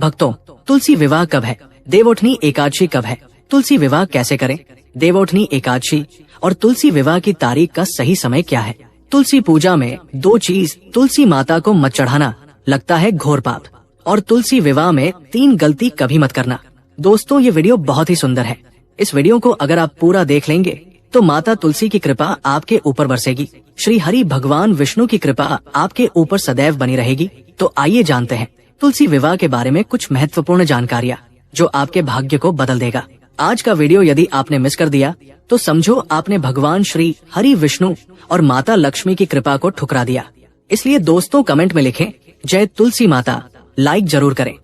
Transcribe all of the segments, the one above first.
भक्तों, तुलसी विवाह कब है? देवउठनी एकादशी कब है? तुलसी विवाह कैसे करें? देवउठनी एकादशी और तुलसी विवाह की तारीख का सही समय क्या है? तुलसी पूजा में दो चीज तुलसी माता को मत चढ़ाना, लगता है घोर पाप। और तुलसी विवाह में 3 गलती कभी मत करना। दोस्तों, ये वीडियो बहुत ही सुंदर है। इस वीडियो को अगर आप पूरा देख लेंगे तो माता तुलसी की कृपा आपके ऊपर बरसेगी। श्री हरि भगवान विष्णु की कृपा आपके ऊपर सदैव बनी रहेगी। तो आइए जानते हैं तुलसी विवाह के बारे में कुछ महत्वपूर्ण जानकारियाँ जो आपके भाग्य को बदल देगा। आज का वीडियो यदि आपने मिस कर दिया तो समझो आपने भगवान श्री हरि विष्णु और माता लक्ष्मी की कृपा को ठुकरा दिया। इसलिए दोस्तों, कमेंट में लिखें जय तुलसी माता, लाइक जरूर करें।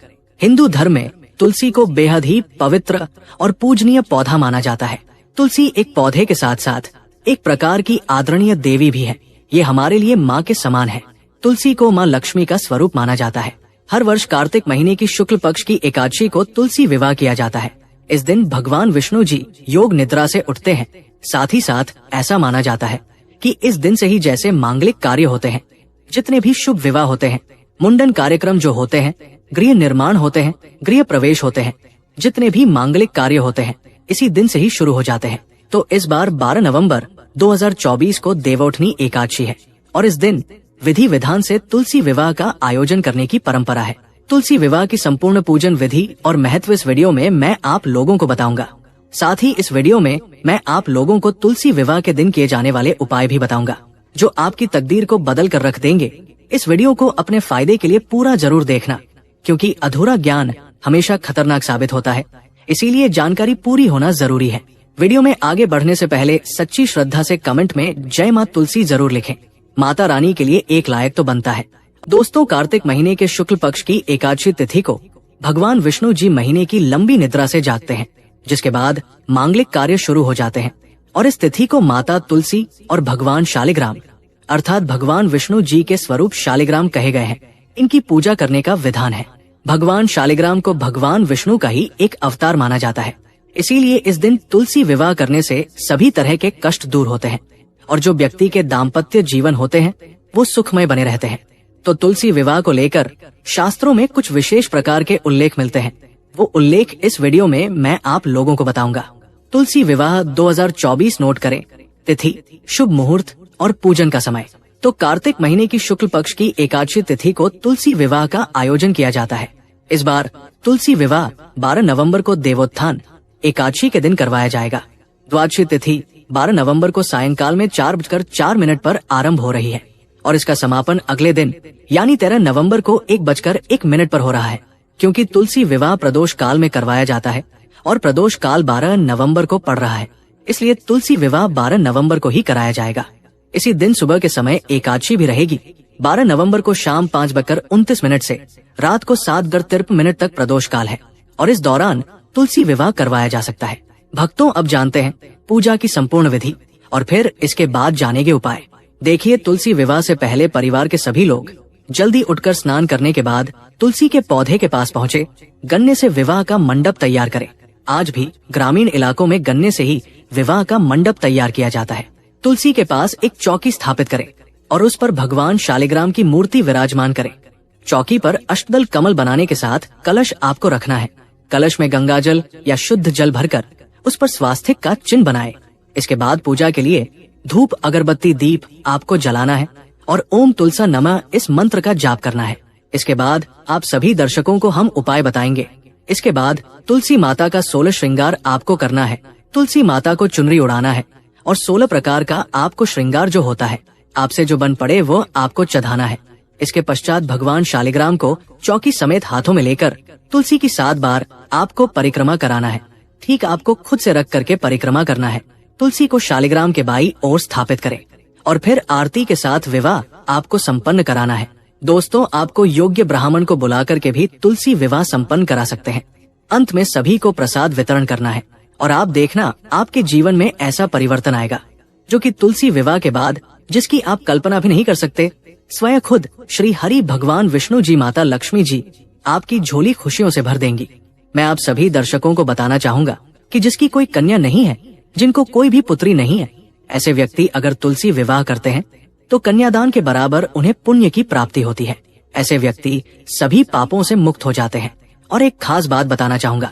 हिंदू धर्म में तुलसी को बेहद ही पवित्र और पूजनीय पौधा माना जाता है। तुलसी एक पौधे के साथ साथ एक प्रकार की आदरणीय देवी भी है। ये हमारे लिए माँ के समान है। तुलसी को माँ लक्ष्मी का स्वरूप माना जाता है। हर वर्ष कार्तिक महीने की शुक्ल पक्ष की एकादशी को तुलसी विवाह किया जाता है। इस दिन भगवान विष्णु जी योग निद्रा से उठते हैं। साथ ही साथ ऐसा माना जाता है कि इस दिन से ही जैसे मांगलिक कार्य होते हैं, जितने भी शुभ विवाह होते हैं, मुंडन कार्यक्रम जो होते हैं, गृह निर्माण होते हैं, गृह प्रवेश होते हैं, जितने भी मांगलिक कार्य होते हैं, इसी दिन से ही शुरू हो जाते हैं। तो इस बार 12 नवंबर 2024 को देवउठनी एकादशी है और इस दिन विधि विधान से तुलसी विवाह का आयोजन करने की परंपरा है। तुलसी विवाह की संपूर्ण पूजन विधि और महत्व इस वीडियो में मैं आप लोगों को बताऊंगा। साथ ही इस वीडियो में मैं आप लोगों को तुलसी विवाह के दिन किए जाने वाले उपाय भी बताऊंगा जो आपकी तकदीर को बदल कर रख देंगे। इस वीडियो को अपने फायदे के लिए पूरा जरूर देखना, क्योंकि अधूरा ज्ञान हमेशा खतरनाक साबित होता है। इसीलिए जानकारी पूरी होना जरूरी है। वीडियो में आगे बढ़ने से पहले सच्ची श्रद्धा से कमेंट में जय माँ तुलसी जरूर लिखें। माता रानी के लिए एक लायक तो बनता है। दोस्तों, कार्तिक महीने के शुक्ल पक्ष की एकादशी तिथि को भगवान विष्णु जी महीने की लंबी निद्रा से जागते हैं, जिसके बाद मांगलिक कार्य शुरू हो जाते हैं। और इस तिथि को माता तुलसी और भगवान शालिग्राम अर्थात भगवान विष्णु जी के स्वरूप शालिग्राम कहे गए हैं, इनकी पूजा करने का विधान है। भगवान शालिग्राम को भगवान विष्णु का ही एक अवतार माना जाता है। इसीलिए इस दिन तुलसी विवाह करने से सभी तरह के कष्ट दूर होते हैं और जो व्यक्ति के दाम्पत्य जीवन होते हैं वो सुखमय बने रहते हैं। तो तुलसी विवाह को लेकर शास्त्रों में कुछ विशेष प्रकार के उल्लेख मिलते हैं। वो उल्लेख इस वीडियो में मैं आप लोगों को बताऊंगा। तुलसी विवाह 2024 नोट करें। तिथि, शुभ मुहूर्त और पूजन का समय। तो कार्तिक महीने की शुक्ल पक्ष की एकादशी तिथि को तुलसी विवाह का आयोजन किया जाता है। इस बार तुलसी विवाह 12 नवंबर को देवोत्थान एकादशी के दिन करवाया जाएगा। द्वादशी तिथि 12 नवंबर को सायंकाल में 4:04 पर आरंभ हो रही है और इसका समापन अगले दिन यानी 13 नवंबर को 1:01 पर हो रहा है। क्योंकि तुलसी विवाह प्रदोष काल में करवाया जाता है और प्रदोष काल 12 नवंबर को पड़ रहा है, इसलिए तुलसी विवाह 12 नवंबर को ही कराया जाएगा। इसी दिन सुबह के समय एकादशी भी रहेगी। 12 नवंबर को शाम 5:29 से रात को 7:53 तक प्रदोष काल है और इस दौरान तुलसी विवाह करवाया जा सकता है। भक्तों, अब जानते हैं पूजा की संपूर्ण विधि और फिर इसके बाद जानेंगे उपाय। देखिए, तुलसी विवाह से पहले परिवार के सभी लोग जल्दी उठकर स्नान करने के बाद तुलसी के पौधे के पास पहुँचे गन्ने से विवाह का मंडप तैयार करें। आज भी ग्रामीण इलाकों में गन्ने से ही विवाह का मंडप तैयार किया जाता है। तुलसी के पास एक चौकी स्थापित करें और उस पर भगवान शालिग्राम की मूर्ति विराजमान करें। चौकी पर अष्टदल कमल बनाने के साथ कलश आपको रखना है। कलश में गंगा जल या शुद्ध जल भरकर उस पर स्वास्तिक का चिन्ह बनाएं। इसके बाद पूजा के लिए धूप, अगरबत्ती, दीप आपको जलाना है और ओम तुलसा नमः इस मंत्र का जाप करना है। इसके बाद आप सभी दर्शकों को हम उपाय बताएंगे। इसके बाद तुलसी माता का 16 श्रृंगार आपको करना है। तुलसी माता को चुनरी उड़ाना है और 16 प्रकार का आपको श्रृंगार जो होता है आपसे जो बन पड़े वो आपको चढ़ाना है। इसके पश्चात भगवान शालिग्राम को चौकी समेत हाथों में लेकर तुलसी की 7 बार आपको परिक्रमा कराना है। ठीक आपको खुद से रख करके परिक्रमा करना है। तुलसी को शालिग्राम के बाईं ओर स्थापित करें और फिर आरती के साथ विवाह आपको संपन्न कराना है। दोस्तों, आपको योग्य ब्राह्मण को बुलाकर के भी तुलसी विवाह संपन्न करा सकते हैं। अंत में सभी को प्रसाद वितरण करना है और आप देखना आपके जीवन में ऐसा परिवर्तन आएगा जो कि तुलसी विवाह के बाद जिसकी आप कल्पना भी नहीं कर सकते। स्वयं खुद श्री हरि भगवान विष्णु जी, माता लक्ष्मी जी आपकी झोली खुशियों से भर देंगी। मैं आप सभी दर्शकों को बताना चाहूंगा कि जिसकी कोई कन्या नहीं है, जिनको कोई भी पुत्री नहीं है, ऐसे व्यक्ति अगर तुलसी विवाह करते हैं तो कन्यादान के बराबर उन्हें पुण्य की प्राप्ति होती है। ऐसे व्यक्ति सभी पापों से मुक्त हो जाते हैं और एक खास बात बताना चाहूंगा,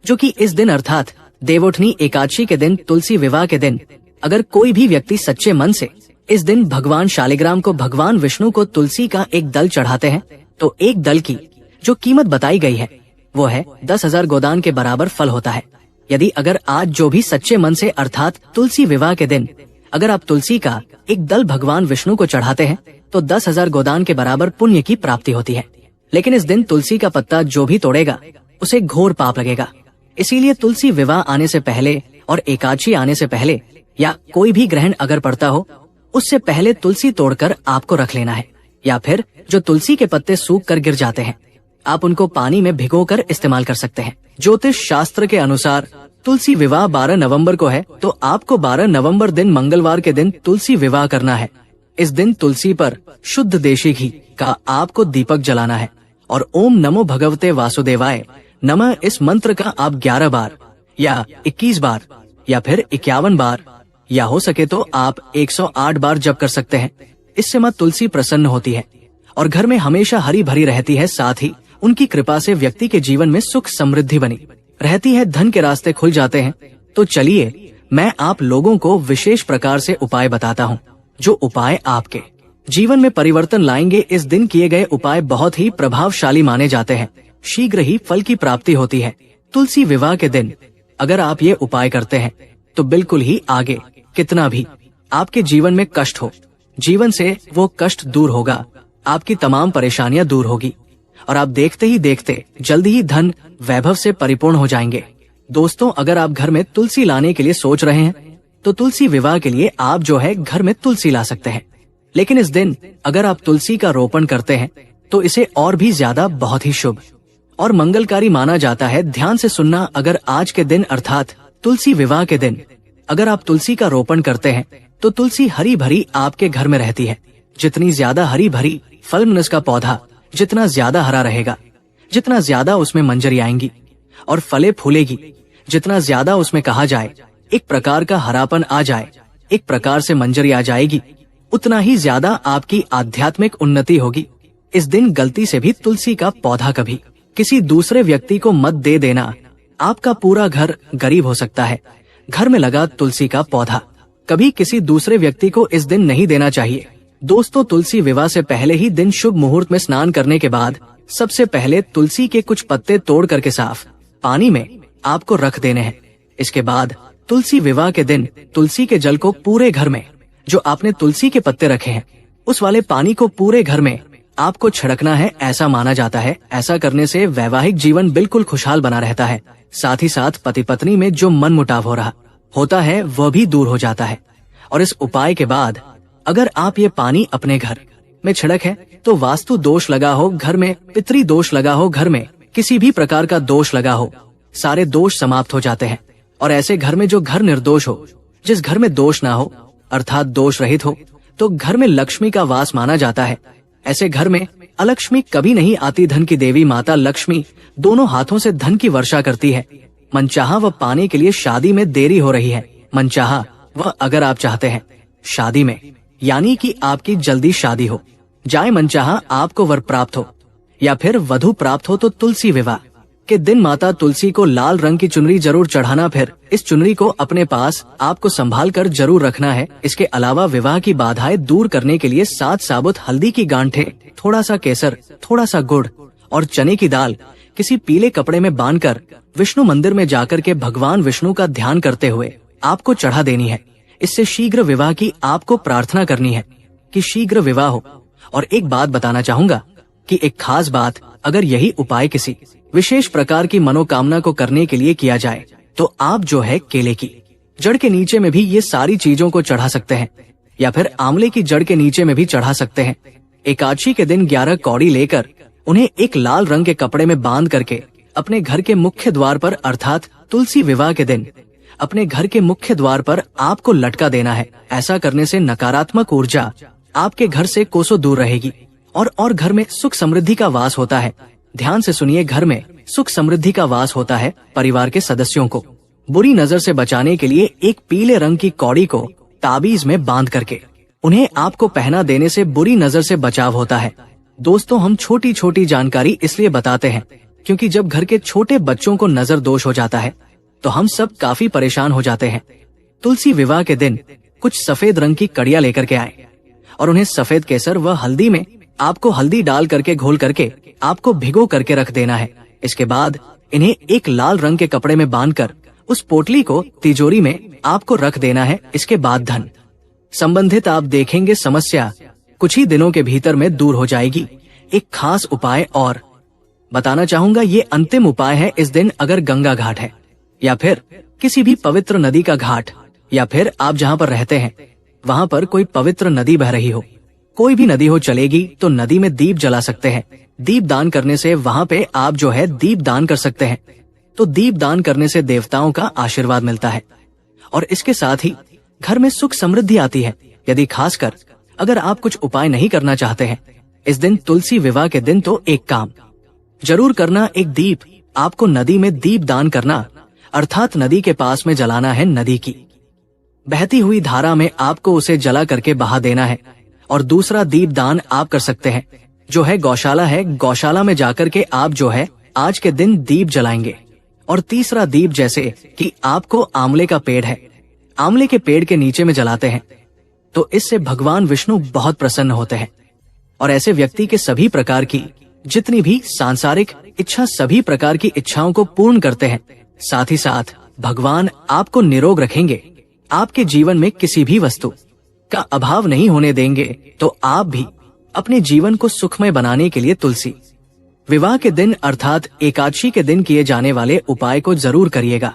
जो कि इस दिन अर्थात देवोठनी एकादशी के दिन, तुलसी विवाह के दिन, अगर कोई भी व्यक्ति सच्चे मन से इस दिन भगवान शालिग्राम को, भगवान विष्णु को तुलसी का एक दल चढ़ाते हैं, तो एक दल की जो कीमत बताई गई है वो है 10,000 गोदान के बराबर फल होता है। यदि अगर आज जो भी सच्चे मन से अर्थात तुलसी विवाह के दिन अगर आप तुलसी का एक दल भगवान विष्णु को चढ़ाते हैं तो 10,000 गोदान के बराबर पुण्य की प्राप्ति होती है। लेकिन इस दिन तुलसी का पत्ता जो भी तोड़ेगा उसे घोर पाप लगेगा। इसीलिए तुलसी विवाह आने से पहले और एकादशी आने से पहले या कोई भी ग्रहण अगर पड़ता हो उससे पहले तुलसी तोड़कर आपको रख लेना है। या फिर जो तुलसी के पत्ते सूख कर गिर जाते हैं आप उनको पानी में भिगोकर इस्तेमाल कर सकते हैं। ज्योतिष शास्त्र के अनुसार तुलसी विवाह 12 नवंबर को है, तो आपको 12 नवंबर दिन मंगलवार के दिन तुलसी विवाह करना है। इस दिन तुलसी पर शुद्ध देशी घी का आपको दीपक जलाना है और ओम नमो भगवते वासुदेवाय नमः इस मंत्र का आप 11 बार या 21 बार या फिर 51 बार या हो सके तो आप 108 बार जप कर सकते हैं। इससे मां तुलसी प्रसन्न होती है और घर में हमेशा हरी भरी रहती है। साथ ही उनकी कृपा से व्यक्ति के जीवन में सुख समृद्धि बनी रहती है, धन के रास्ते खुल जाते हैं। तो चलिए मैं आप लोगों को विशेष प्रकार से उपाय बताता हूँ, जो उपाय आपके जीवन में परिवर्तन लाएंगे। इस दिन किए गए उपाय बहुत ही प्रभावशाली माने जाते हैं, शीघ्र ही फल की प्राप्ति होती है। तुलसी विवाह के दिन अगर आप ये उपाय करते हैं तो बिल्कुल ही आगे कितना भी आपके जीवन में कष्ट हो, जीवन से वो कष्ट दूर होगा, आपकी तमाम परेशानियां दूर होगी और आप देखते ही देखते जल्दी ही धन वैभव से परिपूर्ण हो जाएंगे। दोस्तों, अगर आप घर में तुलसी लाने के लिए सोच रहे हैं तो तुलसी विवाह के लिए आप जो है घर में तुलसी ला सकते हैं। लेकिन इस दिन अगर आप तुलसी का रोपण करते हैं तो इसे और भी ज्यादा बहुत ही शुभ और मंगलकारी माना जाता है। ध्यान से सुनना, अगर आज के दिन अर्थात तुलसी विवाह के दिन अगर आप तुलसी का रोपण करते हैं तो तुलसी हरी भरी आपके घर में रहती है। जितनी ज्यादा हरी भरी फलमनस का पौधा जितना ज्यादा हरा रहेगा, जितना ज्यादा उसमें मंजरी आएंगी और फले फूलेगी, जितना ज्यादा उसमें कहा जाए एक प्रकार का हरापन आ जाए, एक प्रकार से मंजरी आ जाएगी, उतना ही ज्यादा आपकी आध्यात्मिक उन्नति होगी। इस दिन गलती से भी तुलसी का पौधा कभी किसी दूसरे व्यक्ति को मत दे देना, आपका पूरा घर गरीब हो सकता है। घर में लगा तुलसी का पौधा कभी किसी दूसरे व्यक्ति को इस दिन नहीं देना चाहिए। दोस्तों, तुलसी विवाह से पहले ही दिन शुभ मुहूर्त में स्नान करने के बाद सबसे पहले तुलसी के कुछ पत्ते तोड़ करके साफ पानी में आपको रख देने हैं। इसके बाद तुलसी विवाह के दिन तुलसी के जल को पूरे घर में, जो आपने तुलसी के पत्ते रखे हैं उस वाले पानी को पूरे घर में आपको छिड़कना है। ऐसा माना जाता है, ऐसा करने से वैवाहिक जीवन बिल्कुल खुशहाल बना रहता है। साथ ही साथ पति पत्नी में जो मन मुटाव हो रहा होता है वह भी दूर हो जाता है। और इस उपाय के बाद अगर आप ये पानी अपने घर में छिड़क है तो वास्तु दोष लगा हो घर में, पितृ दोष लगा हो घर में, किसी भी प्रकार का दोष लगा हो, सारे दोष समाप्त हो जाते हैं। और ऐसे घर में जो घर निर्दोष हो, जिस घर में दोष ना हो अर्थात दोष रहित हो, तो घर में लक्ष्मी का वास माना जाता है। ऐसे घर में अलक्ष्मी कभी नहीं आती। धन की देवी माता लक्ष्मी दोनों हाथों से धन की वर्षा करती है। मनचाहा वह पाने के लिए शादी में देरी हो रही है, मनचाहा वह अगर आप चाहते हैं शादी में, यानी कि आपकी जल्दी शादी हो जाए, मनचाहा आपको वर प्राप्त हो या फिर वधु प्राप्त हो, तो तुलसी विवाह के दिन माता तुलसी को लाल रंग की चुनरी जरूर चढ़ाना। फिर इस चुनरी को अपने पास आपको संभाल कर जरूर रखना है। इसके अलावा विवाह की बाधाएं दूर करने के लिए 7 साबुत हल्दी की गांठें, थोड़ा सा केसर, थोड़ा सा गुड़ और चने की दाल किसी पीले कपड़े में बांधकर विष्णु मंदिर में जाकर के भगवान विष्णु का ध्यान करते हुए आपको चढ़ा देनी है। इससे शीघ्र विवाह की आपको प्रार्थना करनी है कि शीघ्र विवाह हो। और एक बात बताना चाहूंगा कि एक खास बात, अगर यही उपाय किसी विशेष प्रकार की मनोकामना को करने के लिए किया जाए तो आप जो है केले की जड़ के नीचे में भी ये सारी चीजों को चढ़ा सकते हैं या फिर आंवले की जड़ के नीचे में भी चढ़ा सकते हैं। एकादशी के दिन 11 कौड़ी लेकर उन्हें एक लाल रंग के कपड़े में बांध करके अपने घर के मुख्य द्वार पर अर्थात तुलसी विवाह के दिन अपने घर के मुख्य द्वार पर आपको लटका देना है। ऐसा करने से नकारात्मक ऊर्जा आपके घर से कोसों दूर रहेगी और घर में सुख समृद्धि का वास होता है। ध्यान से सुनिए, घर में सुख समृद्धि का वास होता है। परिवार के सदस्यों को बुरी नजर से बचाने के लिए एक पीले रंग की कौड़ी को ताबीज में बांध करके उन्हें आपको पहना देने से बुरी नजर से बचाव होता है। दोस्तों, हम छोटी छोटी जानकारी इसलिए बताते हैं क्योंकि जब घर के छोटे बच्चों को नजर दोष हो जाता है तो हम सब काफी परेशान हो जाते हैं। तुलसी विवाह के दिन कुछ सफेद रंग की कड़ियां लेकर के आए और उन्हें सफेद केसर व हल्दी में आपको हल्दी डाल करके घोल करके आपको भिगो करके रख देना है। इसके बाद इन्हें एक लाल रंग के कपड़े में बांधकर उस पोटली को तिजोरी में आपको रख देना है। इसके बाद धन संबंधित आप देखेंगे समस्या कुछ ही दिनों के भीतर में दूर हो जाएगी। एक खास उपाय और बताना चाहूंगा, ये अंतिम उपाय है। इस दिन अगर गंगा घाट है या फिर किसी भी पवित्र नदी का घाट या फिर आप जहाँ पर रहते हैं वहाँ पर कोई पवित्र नदी बह रही हो, कोई भी नदी हो चलेगी, तो नदी में दीप जला सकते हैं। दीप दान करने से वहाँ पे आप जो है दीप दान कर सकते हैं। तो दीप दान करने से देवताओं का आशीर्वाद मिलता है और इसके साथ ही घर में सुख समृद्धि आती है। यदि खासकर अगर आप कुछ उपाय नहीं करना चाहते हैं इस दिन तुलसी विवाह के दिन, तो एक काम जरूर करना, एक दीप आपको नदी में दीप दान करना, अर्थात नदी के पास में जलाना है। नदी की बहती हुई धारा में आपको उसे जला करके बहा देना है। और दूसरा दीप दान आप कर सकते हैं जो है गौशाला है, गौशाला में जाकर के आप जो है आज के दिन दीप जलाएंगे। और तीसरा दीप जैसे कि आपको आंवले का पेड़ है, आंवले के पेड़ के नीचे में जलाते हैं तो इससे भगवान विष्णु बहुत प्रसन्न होते हैं और ऐसे व्यक्ति के सभी प्रकार की जितनी भी सांसारिक इच्छा, सभी प्रकार की इच्छाओं को पूर्ण करते हैं। साथ ही साथ भगवान आपको निरोग रखेंगे, आपके जीवन में किसी भी वस्तु का अभाव नहीं होने देंगे। तो आप भी अपने जीवन को सुखमय बनाने के लिए तुलसी विवाह के दिन अर्थात एकादशी के दिन किए जाने वाले उपाय को जरूर करिएगा।